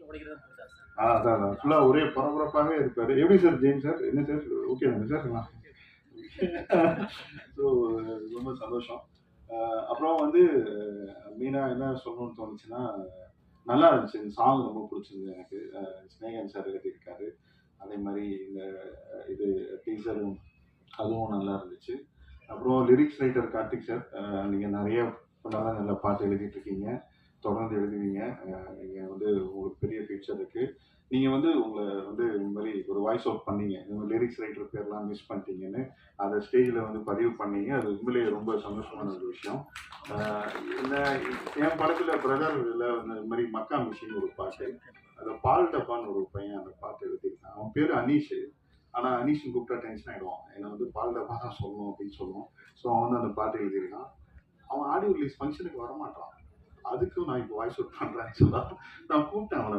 படிக்கிறது புதுசா சார். அதான் ஃபுல்லாக ஒரே பரபரப்பாகவே இருப்பார். எப்படி சார் ஜெயின் சார்? என்ன சார்? ஓகே தானே சார்? ஸோ ரொம்ப சந்தோஷம். அப்புறம் வந்து மெயினாக என்ன சொல்லணும்னு தோணுச்சுன்னா, நல்லா இருந்துச்சு. இந்த சாங் ரொம்ப பிடிச்சிருந்தது எனக்கு. ஸ்னேகன் சார் எழுதியிருக்காரு. அதே மாதிரி இந்த இது டீசரும் அதுவும் நல்லா இருந்துச்சு. அப்புறம் லிரிக்ஸ் ரைட்டர் கார்த்திக் சார், நீங்கள் நிறைய நல்ல பாட்டு எழுதிட்டு இருக்கீங்க. தொடர்ந்து எழுதுவீங்க. நீங்கள் வந்து உங்களுக்கு பெரிய ஃபியூச்சர் இருக்கு. நீங்கள் வந்து உங்களை வந்து இந்த மாதிரி ஒரு வாய்ஸ் அவுட் பண்ணீங்க. லிரிக்ஸ் ரைட்டர் பேர்லாம் மிஸ் பண்ணிட்டீங்கன்னு அதை ஸ்டேஜில் வந்து பதிவு பண்ணீங்க. அது உண்மையிலேயே ரொம்ப சந்தோஷமான ஒரு விஷயம். என்ன என் படத்தில் பிரதர் இதில் வந்து இந்த மாதிரி மக்கா மிஷின் ஒரு பாட்டு, அந்த பால் டப்பான்னு ஒரு பையன் அந்த பாட்டு எழுதியிருக்கான். அவன் பேர் அனீஷ். ஆனால் அனீஷன் கூப்பிட்டா டென்ஷன் ஆகிடுவான். என்னை வந்து பால் டப்பா தான் சொல்லணும் அப்படின்னு சொல்லுவோம். ஸோ அவன் வந்து அந்த பாட்டு எழுதியிருக்கான். அவன் ஆடியோ ரிலீஸ் ஃபங்க்ஷனுக்கு வரமாட்டான். அதுக்கும் நான் இப்போ வாய்ஸ் அவுட் பண்ணுறேன்னு சொல்லலாம். நான் கூப்பிட்டேன் அவனை.